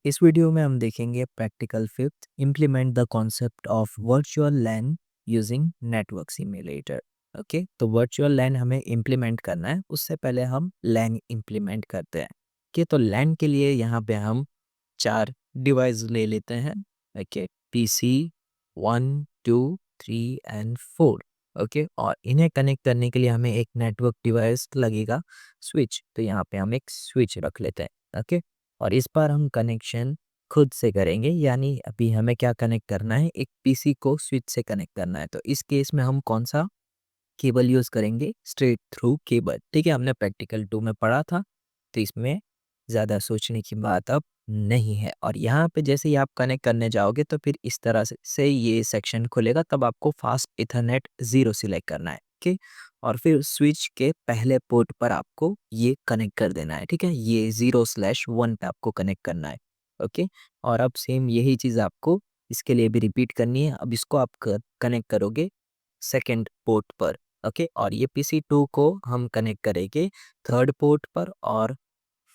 इस वीडियो में हम देखेंगे practical fifth implement the concept of virtual LAN using network simulator. Okay, तो वर्चुअल लैन हमें इम्प्लीमेंट करना है, उससे पहले हम लैन इम्प्लीमेंट करते हैं। ओके, तो लैन के लिए यहाँ पे हम 4 डिवाइस ले लेते हैं। Okay, PC 1 2 3 and 4। ओके, और इन्हें कनेक्ट करने के लिए हमें एक नेटवर्क डिवाइस लगेगा, स्विच। तो यहाँ पे हम एक स्विच रख लेते हैं। ओके, और इस बार हम कनेक्शन खुद से करेंगे, यानी अभी हमें क्या कनेक्ट करना है, एक पीसी को स्विच से कनेक्ट करना है। तो इस केस में हम कौन सा केबल यूज़ करेंगे, स्ट्रेट थ्रू केबल। ठीक है, हमने प्रैक्टिकल 2 में पढ़ा था, तो इसमें ज़्यादा सोचने की बात अब नहीं है। और यहाँ पे जैसे ही आप कनेक्ट करने जाओगे तो फिर इस तरह से ये सेक्शन खुलेगा, तब आपको फास्ट इथरनेट 0 सिलेक्ट करना है। ओके, और फिर स्विच के पहले पोर्ट पर आपको ये कनेक्ट कर देना है। ठीक है, ये 0/1 पे आपको कनेक्ट करना है। ओके, और अब सेम यही चीज़ आपको इसके लिए भी रिपीट करनी है। अब इसको आप कनेक्ट करोगे सेकेंड पोर्ट पर। ओके, और ये PC2 को हम कनेक्ट करेंगे थर्ड पोर्ट पर, और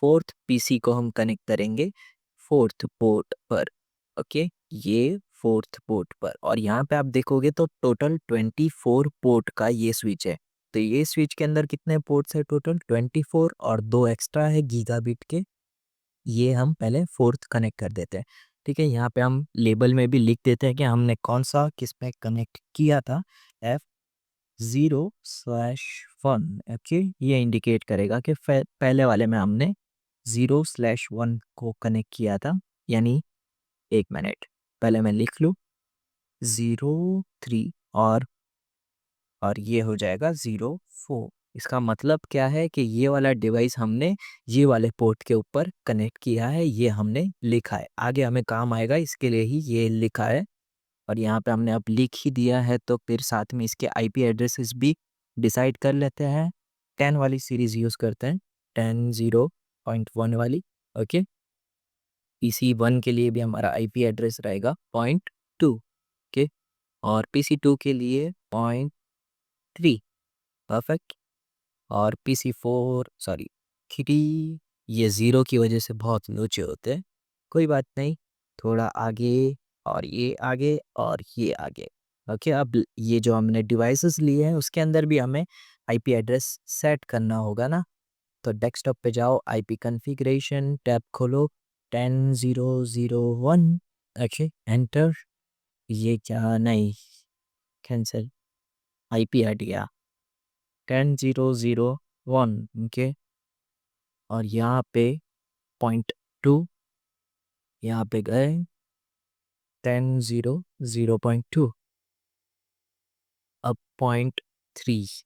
फोर्थ पीसी को हम कनेक्ट करेंगे फोर्थ पोर्ट पर। ओके, ये फोर्थ पोर्ट पर, और यहाँ पे आप देखोगे तो टोटल 24 पोर्ट का ये स्विच है। तो ये स्विच के अंदर कितने पोर्ट्स है, टोटल 24, और 2 एक्स्ट्रा है गीगाबिट के, ये हम पहले फोर्थ कनेक्ट कर देते हैं। ठीक है, यहाँ पे हम लेबल में भी लिख देते हैं कि हमने कौन सा किस पे कनेक्ट किया था, F0/1। ओके, ये इंडिकेट करेगा कि पहले वाले में हमने 0/1 को कनेक्ट किया था, यानी 1 मिनट पहले मैं लिख लूँ 0 3, और ये हो जाएगा 0 4। इसका मतलब क्या है कि ये वाला डिवाइस हमने ये वाले पोर्ट के ऊपर कनेक्ट किया है, ये हमने लिखा है। आगे हमें काम आएगा, इसके लिए ही ये लिखा है, और यहाँ पे हमने अब लिख ही दिया है, तो फिर साथ में इसके आईपी एड्रेसेस भी डिसाइड कर लेते हैं। 10 वाली सीरीज़ यूज़ करते हैं, 10.0.1 वाली। ओके, PC1 के लिए भी हमारा आईपी एड्रेस रहेगा 0.2। ओके, और PC2 के लिए 0.3। परफेक्ट, और PC4 सॉरी 3, ये 0 की वजह से बहुत ऊँचे होते हैं, कोई बात नहीं, थोड़ा आगे, और ये आगे, और ये आगे। ओके, अब ये जो हमने डिवाइसेस लिए हैं उसके अंदर भी हमें आईपी एड्रेस सेट करना होगा ना। तो डेस्कटॉप पे जाओ, आईपी कॉन्फ़िगरेशन टैब खोलो, 10.0.0.1। Okay, enter. ये क्या, नहीं, कैंसिल, आईपी हट गया 10.0.0.1। ओके, और यहाँ पे 0.2, यहाँ पे गए 10.0.0.2, अब 0.3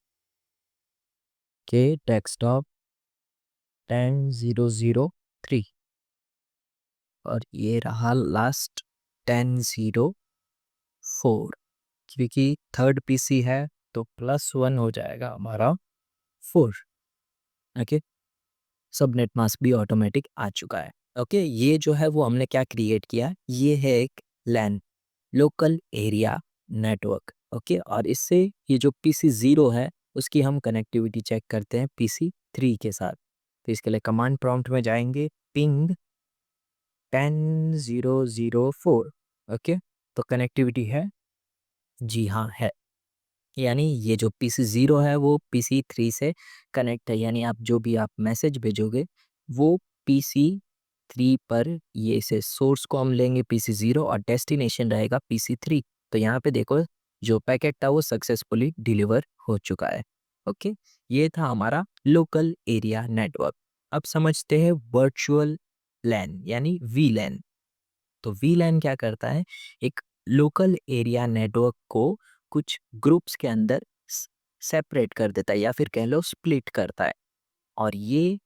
के डेस्कटॉप 10.0.0.3, और ये रहा लास्ट 10.0.4, क्योंकि थर्ड पीसी है तो +1 हो जाएगा हमारा 4। ओके, सबनेट मास्क भी ऑटोमेटिक आ चुका है। ओके, ये जो है वो हमने क्या क्रिएट किया, ये है एक लैन, लोकल एरिया नेटवर्क। ओके, और इससे ये जो PC0 है उसकी हम कनेक्टिविटी चेक करते हैं PC3 के साथ। तो इसके लिए कमांड प्रॉम्प्ट में जाएंगे, पिंग 10.0.0.4। ओके, तो कनेक्टिविटी है, जी हाँ है, यानी ये जो PC0 है वो PC3 से कनेक्ट है, यानी आप जो भी आप मैसेज भेजोगे वो PC3 पर, ये से सोर्स को हम लेंगे PC0 और डेस्टिनेशन रहेगा PC3। तो यहाँ पे देखो, जो पैकेट था वो सक्सेसफुली डिलीवर हो चुका है। ओके, ये था हमारा लोकल एरिया नेटवर्क। अब समझते हैं वर्चुअल लैन यानी VLAN। तो VLAN क्या करता है, एक लोकल एरिया नेटवर्क को कुछ ग्रुप्स के अंदर सेपरेट कर देता है, या फिर कह लो स्प्लिट करता है। और ये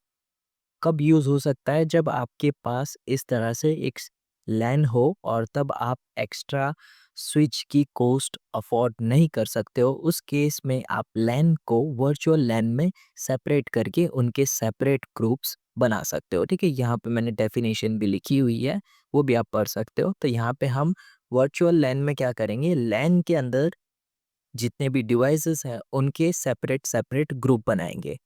कब यूज़ हो सकता है, जब आपके पास इस तरह से एक लैन हो और तब आप एक्स्ट्रा स्विच की कॉस्ट अफोर्ड नहीं कर सकते हो। उस केस में आप लैन को वर्चुअल लैन में सेपरेट करके उनके सेपरेट ग्रुप्स बना सकते हो। ठीक है, यहाँ पे मैंने डेफिनेशन भी लिखी हुई है, वो भी आप पढ़ सकते हो। तो यहाँ पे हम वर्चुअल लैन में क्या करेंगे, लैन के अंदर जितने भी डिवाइसेस हैं उनके सेपरेट सेपरेट ग्रुप बनाएंगे।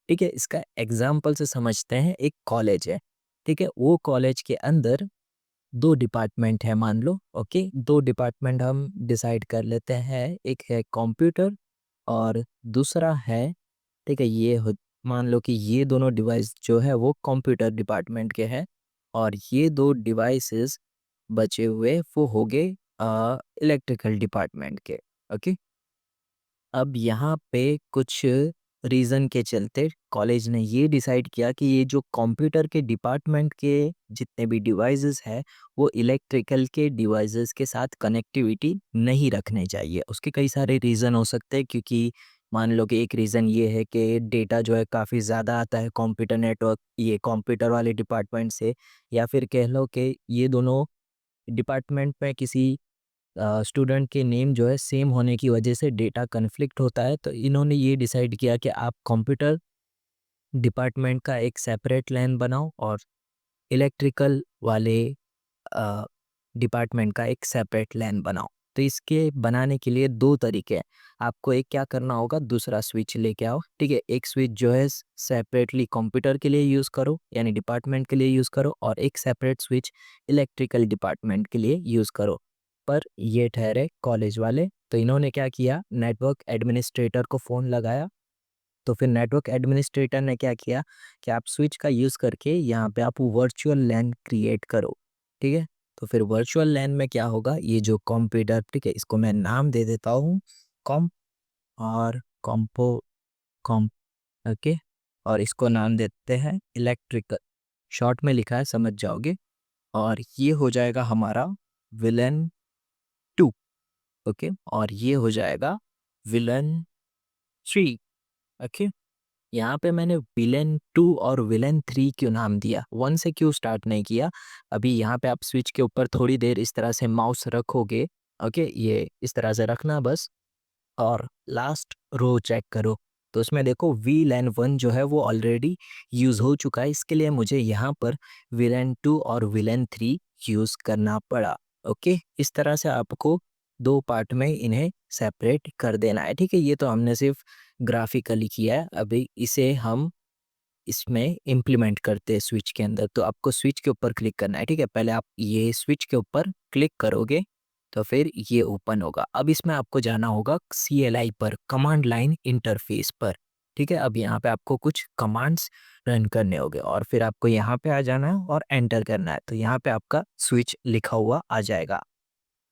ठीक है, इसका एग्जाम्पल से समझते हैं, एक कॉलेज है। ठीक है, वो कॉलेज के अंदर दो डिपार्टमेंट है मान लो, ओके, दो डिपार्टमेंट हम डिसाइड कर लेते हैं, एक है कंप्यूटर और दूसरा है, ठीक है, मान लो कि ये दोनों डिवाइस जो है वो कंप्यूटर डिपार्टमेंट के हैं और ये दो डिवाइसेस बचे हुए वो हो गए इलेक्ट्रिकल डिपार्टमेंट के। ओके, अब यहाँ पे कुछ रीज़न के चलते कॉलेज ने ये डिसाइड किया कि ये जो कंप्यूटर के डिपार्टमेंट के जितने भी डिवाइसेस हैं वो इलेक्ट्रिकल के डिवाइसेस के साथ कनेक्टिविटी नहीं रखने चाहिए। उसके कई सारे रीज़न हो सकते हैं, क्योंकि मान लो कि एक रीज़न ये है कि डेटा जो है काफ़ी ज़्यादा आता है कंप्यूटर नेटवर्क ये कंप्यूटर वाले डिपार्टमेंट से, या फिर कह लो कि ये दोनों डिपार्टमेंट में किसी स्टूडेंट के नेम जो है सेम होने की वजह से डेटा कन्फ्लिक्ट होता है। तो इन्होंने ये डिसाइड किया कि आप कंप्यूटर डिपार्टमेंट का एक सेपरेट लैन बनाओ और इलेक्ट्रिकल वाले डिपार्टमेंट का एक सेपरेट लैन बनाओ। तो इसके बनाने के लिए दो तरीके हैं। आपको एक क्या करना होगा, दूसरा स्विच लेके आओ, ठीक है, एक स्विच जो है सेपरेटली कंप्यूटर के लिए यूज़ करो यानी डिपार्टमेंट के लिए यूज़ करो और एक सेपरेट स्विच इलेक्ट्रिकल डिपार्टमेंट के लिए यूज़ करो। पर ये ठहरे कॉलेज वाले, तो इन्होंने क्या किया, नेटवर्क एडमिनिस्ट्रेटर को फ़ोन लगाया। तो फिर नेटवर्क एडमिनिस्ट्रेटर ने क्या किया कि आप स्विच का यूज़ करके यहाँ पे आप वर्चुअल लैन क्रिएट करो, ठीक है। तो फिर वर्चुअल लैन में क्या होगा, ये जो कंप्यूटर, ठीक है, इसको मैं नाम दे देता हूँ कॉम और कॉम्पो कॉम, ओके, और इसको नाम देते हैं इलेक्ट्रिकल, शॉर्ट में लिखा है समझ जाओगे। और ये हो जाएगा हमारा विलन 2, ओके, और ये हो जाएगा विलन 3, ओके। यहाँ पे मैंने विलेन 2 और विलेन 3 क्यों नाम दिया, 1 से क्यों स्टार्ट नहीं किया। अभी यहाँ पे आप स्विच के ऊपर थोड़ी देर इस तरह से माउस रखोगे, ओके, ये इस तरह से रखना बस, और लास्ट रो चेक करो। तो उसमें देखो VLAN 1 जो है वो ऑलरेडी यूज़ हो चुका है, इसके लिए मुझे यहाँ पर VLAN 2 और VLAN 3 यूज़ करना पड़ा। ओके, इस तरह से आपको दो पार्ट में इन्हें सेपरेट कर देना है, ठीक है। ये तो हमने सिर्फ ग्राफिकली किया है, अभी इसे हम इसमें इम्प्लीमेंट करते हैं स्विच के अंदर। तो आपको स्विच के ऊपर क्लिक करना है, ठीक है, पहले आप ये स्विच के ऊपर क्लिक करोगे तो फिर ये ओपन होगा। अब इसमें आपको जाना होगा CLI पर, कमांड लाइन इंटरफेस पर, ठीक है। अब यहाँ पे आपको कुछ कमांड्स रन करने होंगे और फिर आपको यहाँ पे आ जाना है और एंटर करना है। तो यहाँ पे आपका स्विच लिखा हुआ आ जाएगा।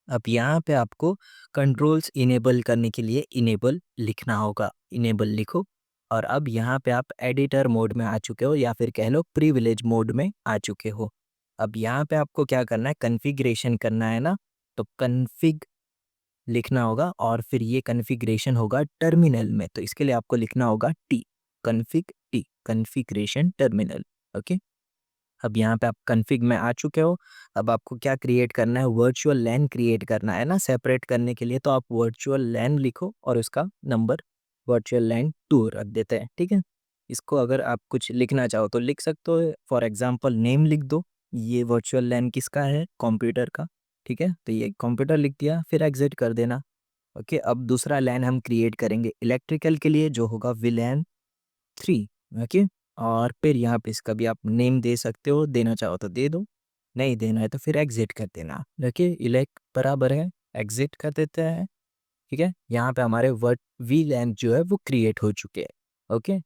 अब यहाँ पे आपको कंट्रोल्स इनेबल करने के लिए इनेबल लिखना होगा, इनेबल लिखो। और अब यहाँ पे आप एडिटर मोड में आ चुके हो या फिर कह लो प्रिविलेज मोड में आ चुके हो। अब यहाँ पे आपको क्या करना है, कॉन्फ़िगरेशन करना है ना, तो कॉन्फ़िग लिखना होगा और फिर ये कॉन्फ़िगरेशन होगा टर्मिनल में, तो इसके लिए आपको लिखना होगा टी, कॉन्फ़िगरेशन टर्मिनल, ओके। अब यहाँ पे आप कॉन्फ़िग में आ चुके हो। अब आपको क्या क्रिएट करना है, वर्चुअल लैन क्रिएट करना है ना सेपरेट करने के लिए, तो आप वर्चुअल लैन लिखो और उसका नंबर वर्चुअल लैन 2 रख देते हैं, ठीक है। इसको अगर आप कुछ लिखना चाहो तो लिख सकते हो, फॉर एग्जांपल नेम लिख दो। ये वर्चुअल लैन किसका है, कंप्यूटर का, ठीक है, तो ये कंप्यूटर लिख दिया, फिर एग्जिट कर देना। ओके, अब दूसरा लैन हम क्रिएट करेंगे इलेक्ट्रिकल के लिए जो होगा विलैन 3, ओके। और फिर यहाँ पे इसका भी आप नेम दे सकते हो, देना चाहो तो दे दो, नहीं देना है तो फिर एग्जिट कर देना। देखिए इलेक्ट बराबर है, एग्जिट कर देते हैं, ठीक है। यहाँ पे हमारे वर्ड VLAN जो है वो क्रिएट हो चुके हैं, ओके।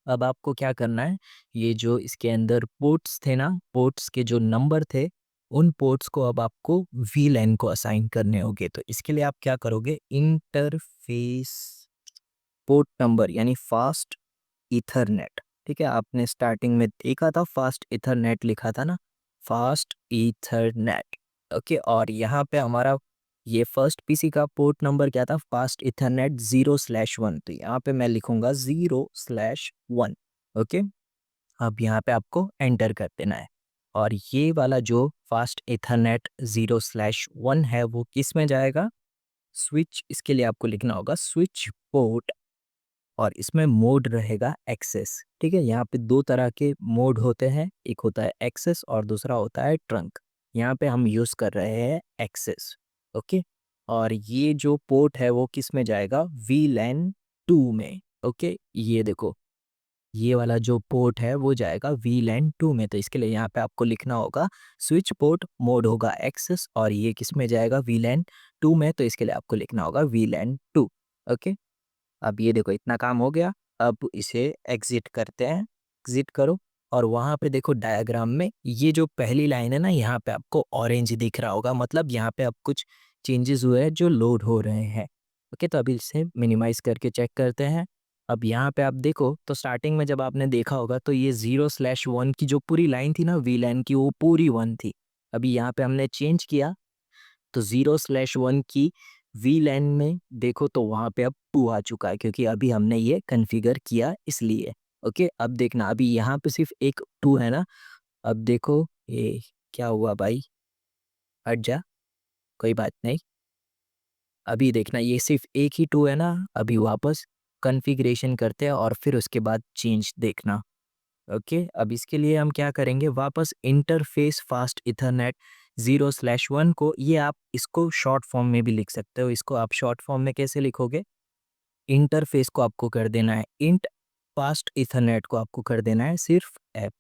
अब आपको क्या करना है, ये जो इसके अंदर पोर्ट्स थे ना, पोर्ट्स के जो नंबर थे, उन पोर्ट्स को अब आपको VLAN को असाइन करने होंगे। तो इसके लिए आप क्या करोगे, इंटरफेस पोर्ट नंबर यानी फास्ट ईथरनेट, ठीक है, आपने स्टार्टिंग में देखा था फास्ट ईथरनेट लिखा था ना, फास्ट ईथरनेट, ओके। और यहाँ पे हमारा ये फर्स्ट पीसी का पोर्ट नंबर क्या था, फास्ट ईथरनेट 0/1, तो यहाँ पे मैं लिखूंगा 0/1, ओके। अब यहाँ पे आपको एंटर कर देना है और ये वाला जो फास्ट ईथरनेट 0/1 है वो किस में जाएगा, स्विच, इसके लिए आपको लिखना होगा स्विच पोर्ट और इसमें मोड रहेगा एक्सेस, ठीक है। यहाँ पे दो तरह के मोड होते हैं, एक होता है एक्सेस और दूसरा होता है ट्रंक। यहाँ पे हम यूज़ कर रहे हैं एक्सेस, ओके। और ये जो पोर्ट है वो किस में जाएगा, VLAN 2 में, ओके। ये देखो ये वाला जो पोर्ट है वो जाएगा VLAN 2 में। तो इसके लिए यहाँ पे आपको लिखना होगा स्विच पोर्ट मोड होगा एक्सेस, और ये किस में जाएगा VLAN 2 में। तो इसके लिए आपको लिखना होगा VLAN 2। ओके, अब ये देखो इतना काम हो गया। अब इसे एग्जिट करते हैं, एग्जिट करो, और वहाँ पे देखो डायग्राम में ये जो पहली लाइन है ना, यहाँ पे आपको ऑरेंज दिख रहा होगा, मतलब यहाँ पे अब कुछ चेंजेस हुए हैं जो लोड हो रहे हैं। ओके, तो अभी इसे मिनिमाइज करके चेक करते हैं। अब यहाँ पे आप देखो तो स्टार्टिंग में जब आपने देखा होगा तो ये 0/1 की जो पूरी लाइन थी ना VLAN की, वो पूरी 1 थी। अभी यहाँ पे हमने चेंज किया तो 0/1 की VLAN में देखो तो वहाँ पे अब 2 आ चुका है, क्योंकि अभी हमने ये कॉन्फ़िगर किया इसलिए। ओके, अब देखना अभी यहाँ पे सिर्फ़ एक 2 है ना, अब देखो ये क्या हुआ भाई? हट जा, कोई बात नहीं। अभी देखना ये सिर्फ़ एक ही 2 है ना, अभी वापस कॉन्फ़िगरेशन करते हैं और फिर उसके बाद चेंज देखना। ओके, अब इसके लिए हम क्या करेंगे, वापस इंटरफ़ेस फ़ास्ट ईथरनेट 0/1 को, ये आप इसको शॉर्ट फ़ॉर्म में भी लिख सकते हो। इसको आप शॉर्ट फ़ॉर्म में कैसे लिखोगे? इंटरफ़ेस को आपको कर देना है इंट, फ़ास्ट ईथरनेट को आपको कर देना है सिर्फ़ एफ।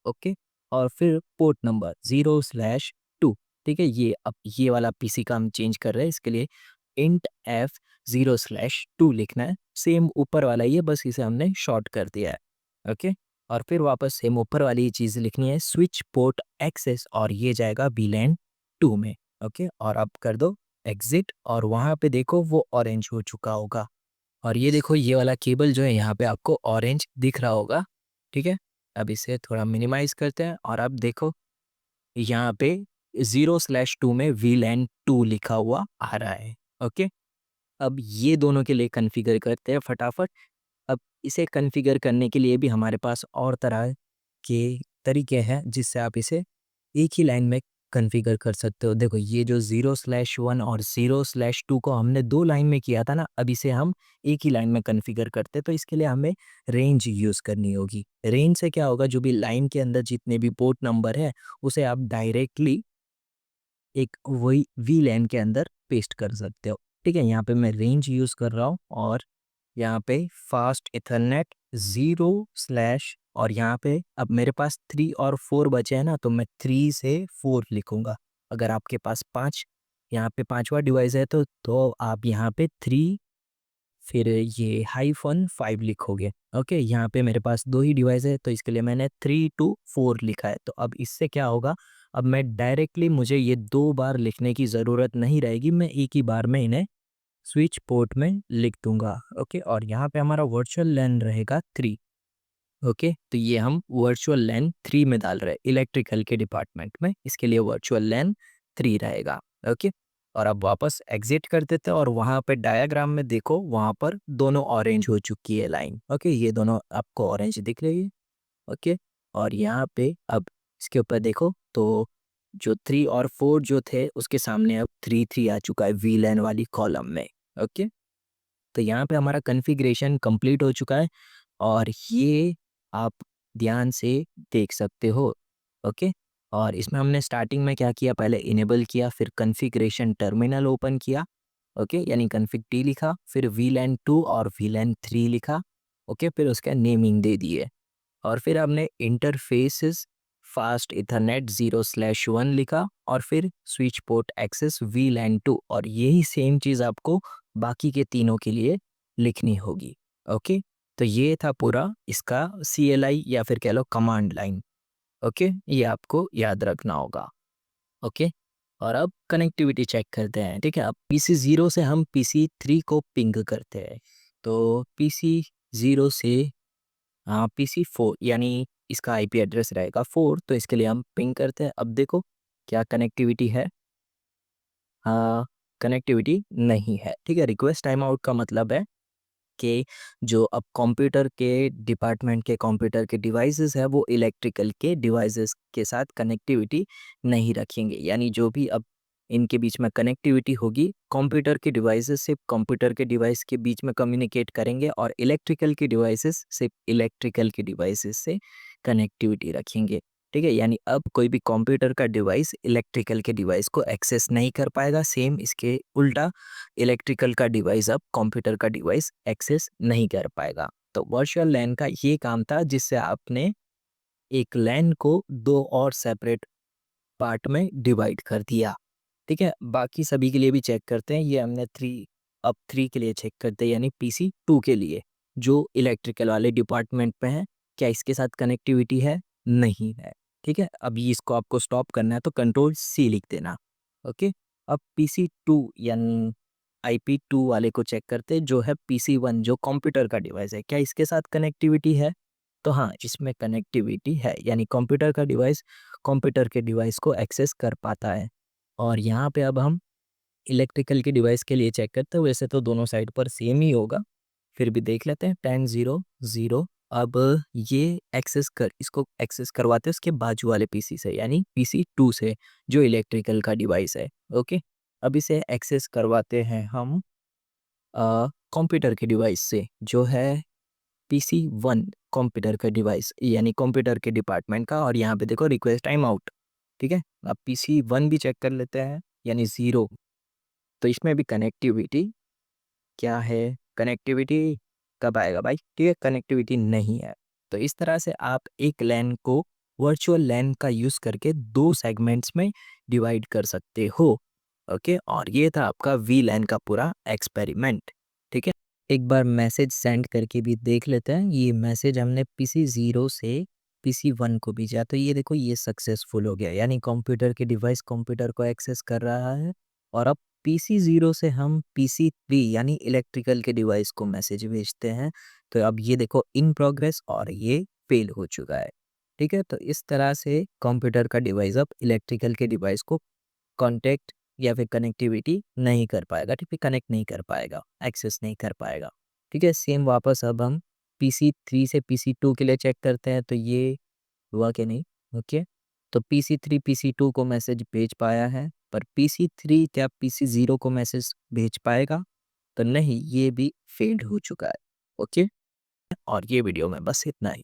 ओके, और फिर पोर्ट नंबर 0/2। ठीक है, ये अब ये वाला पीसी का हम चेंज कर रहे हैं, इसके लिए इंट एफ 0/2 लिखना है। सेम ऊपर वाला ही है, बस इसे हमने शॉर्ट कर दिया है। ओके, और फिर वापस सेम ऊपर वाली ही चीज़ लिखनी है, स्विच पोर्ट एक्सेस, और ये जाएगा VLAN 2 में। ओके, और अब कर दो एग्ज़िट, और वहाँ पे देखो वो ऑरेंज हो चुका होगा। और ये देखो ये वाला केबल जो है यहाँ पे आपको ऑरेंज दिख रहा होगा। ठीक है, अब इसे थोड़ा मिनिमाइज़ करते हैं, और अब देखो यहाँ पे 0/2 में VLAN 2 लिखा हुआ आ रहा है। ओके, अब ये दोनों के लिए कॉन्फ़िगर करते हैं फटाफट। अब इसे कॉन्फ़िगर करने के लिए भी हमारे पास और तरह के तरीके हैं जिससे आप इसे एक ही लाइन में कॉन्फ़िगर कर सकते हो। देखो ये जो 0/1 और 0/2 को हमने 2 लाइन में किया था ना, अब इसे हम एक ही लाइन में कॉन्फ़िगर करते हैं, तो इसके लिए हमें रेंज यूज़ करनी होगी। रेंज से क्या होगा, जो भी लाइन के अंदर जितने भी पोर्ट नंबर है उसे आप डायरेक्टली एक वही VLAN के अंदर पेस्ट कर सकते हो। ठीक है, यहाँ पे मैं रेंज यूज़ कर रहा हूँ, और यहाँ पे फास्ट इथरनेट 0/ और यहाँ पे अब मेरे पास 3 और 4 बचे हैं ना, तो मैं 3 से 4 लिखूँगा। अगर आपके पास 5 यहाँ पे 5वाँ डिवाइस है तो आप यहाँ पे 3 फिर ये हाइफ़न 5 लिखोगे। ओके, यहाँ पे मेरे पास 2 ही डिवाइस है तो इसके लिए मैंने 3 टू 4 लिखा है। तो अब इससे क्या होगा, अब मैं डायरेक्टली मुझे ये 2 बार लिखने की ज़रूरत नहीं रहेगी, मैं एक ही बार में इन्हें स्विच पोर्ट में लिख दूँगा। ओके, और यहाँ पे हमारा वर्चुअल लैन रहेगा 3। ओके, तो ये हम वर्चुअल लैन 3 में डाल रहे हैं इलेक्ट्रिकल के डिपार्टमेंट में, इसके लिए वर्चुअल लैन 3 रहेगा। ओके, और अब वापस एग्जिट कर देते हैं, और वहाँ पे डायग्राम में देखो वहाँ पर दोनों ऑरेंज हो चुकी है लाइन। ओके, ये दोनों आपको ऑरेंज दिख रही है। ओके, और यहाँ पे अब इसके ऊपर देखो तो जो 3 और 4 जो थे उसके सामने अब 3 आ चुका है VLAN वाली कॉलम में। ओके, तो यहाँ पे हमारा कॉन्फ़िगरेशन कंप्लीट हो चुका है, और ये आप ध्यान से देख सकते हो। ओके, और इसमें हमने स्टार्टिंग में क्या किया, पहले इनेबल किया, फिर कॉन्फ़िगरेशन टर्मिनल ओपन किया। ओके, यानी कॉन्फ़िग टी लिखा, फिर VLAN 2 और VLAN 3 लिखा। ओके, फिर उसका नेमिंग दे दिए, और फिर हमने इंटरफेसेस फास्ट इथरनेट 0/1 लिखा, और फिर स्विच पोर्ट एक्सेस VLAN 2, और यही सेम चीज़ आपको बाकी के तीनों के लिए लिखनी होगी। ओके, तो ये था पूरा इसका CLI या फिर कह लो कमांड लाइन। ओके, ये आपको याद रखना होगा। ओके, और अब कनेक्टिविटी चेक करते हैं। ठीक है, अब PC0 से हम PC3 को पिंग करते हैं। तो PC0 से PC4 यानी इसका IP एड्रेस रहेगा 4, तो इसके लिए हम पिंग करते हैं। अब देखो क्या कनेक्टिविटी है, कनेक्टिविटी नहीं है। ठीक है, रिक्वेस्ट टाइम आउट का मतलब है कि जो अब कंप्यूटर के डिपार्टमेंट के कंप्यूटर के डिवाइसेस है वो इलेक्ट्रिकल के डिवाइसेस के साथ कनेक्टिविटी नहीं रखेंगे, यानी जो भी अब इनके बीच में कनेक्टिविटी होगी, कंप्यूटर के डिवाइसेस सिर्फ कंप्यूटर के डिवाइस के बीच में कम्युनिकेट करेंगे, और इलेक्ट्रिकल के डिवाइसेस सिर्फ इलेक्ट्रिकल के डिवाइसेस से कनेक्टिविटी रखेंगे। ठीक है, यानी अब कोई भी कंप्यूटर का डिवाइस इलेक्ट्रिकल के डिवाइस को एक्सेस नहीं कर पाएगा। सेम इसके उल्टा इलेक्ट्रिकल का डिवाइस अब कंप्यूटर का डिवाइस एक्सेस नहीं कर पाएगा। तो वर्चुअल लैन का ये काम था जिससे आपने एक लैन को 2 और सेपरेट पार्ट में डिवाइड कर दिया। ठीक है? बाकी सभी के लिए भी चेक करते हैं। ये हमने 3 अब 3 के लिए चेक करते हैं, यानी पीसी 2 के लिए, जो इलेक्ट्रिकल वाले डिपार्टमेंट में है। क्या इसके साथ कनेक्टिविटी है? नहीं है। ठीक है? अभी इसको आपको स्टॉप करना है तो कंट्रोल सी लिख देना। ओके? अब पीसी 2 यानी आईपी 2 वाले को चेक करते हैं, जो है पीसी 1 जो कंप्यूटर का डिवाइस है। क्या इसके साथ कनेक्टिविटी है? तो हाँ, इसमें कनेक्टिविटी है, यानी कंप्यूटर का डिवाइस कंप्यूटर के डिवाइस को एक्सेस कर पाता है। और यहाँ पे अब हम इलेक्ट्रिकल के डिवाइस के लिए चेक करते हैं। वैसे तो दोनों साइड पर सेम ही होगा, फिर भी देख लेते हैं। 10 0 0। अब ये इसको एक्सेस करवाते हैं उसके बाजू वाले पीसी से, यानी पीसी 2 से, जो इलेक्ट्रिकल का डिवाइस है। ओके, अब इसे एक्सेस करवाते हैं हम कंप्यूटर के डिवाइस से, जो है पीसी 1 कंप्यूटर का डिवाइस, यानी कंप्यूटर के डिपार्टमेंट का। और यहाँ पे देखो रिक्वेस्ट टाइम आउट। ठीक है, अब पीसी 1 भी चेक कर लेते हैं, यानी 0। तो इसमें भी कनेक्टिविटी क्या है? कनेक्टिविटी कब आएगा भाई? ठीक है, कनेक्टिविटी नहीं है। तो इस तरह से आप एक लैन को वर्चुअल लैन का यूज़ करके 2 सेगमेंट्स में डिवाइड कर सकते हो। ओके, और ये था आपका वीलैन का पूरा एक्सपेरिमेंट। ठीक है, एक बार मैसेज सेंड करके भी देख लेते हैं। ये मैसेज हमने पीसी 0 से पीसी 1 को भेजा, तो ये देखो ये सक्सेसफुल हो गया, यानी कंप्यूटर के डिवाइस कंप्यूटर को एक्सेस कर रहा है। और अब पीसी 0 से हम पीसी 3 यानी इलेक्ट्रिकल के डिवाइस को मैसेज भेजते हैं। तो अब ये देखो इन प्रोग्रेस, और ये फेल हो चुका है। ठीक है, तो इस तरह से कंप्यूटर का डिवाइस अब इलेक्ट्रिकल के डिवाइस को कांटेक्ट या फिर कनेक्टिविटी नहीं कर पाएगा। ठीक है, कनेक्ट नहीं कर पाएगा, एक्सेस नहीं कर पाएगा। ठीक है, सेम वापस अब हम पीसी 3 से पीसी 2 के लिए चेक करते हैं, तो ये हुआ कि नहीं। ओके, तो पीसी 3 पीसी 2 को मैसेज भेज पाया है, पर पीसी 3 क्या पीसी 0 को मैसेज भेज पाएगा? तो नहीं, ये भी फेल्ड हो चुका है। ओके, और ये वीडियो में बस इतना ही।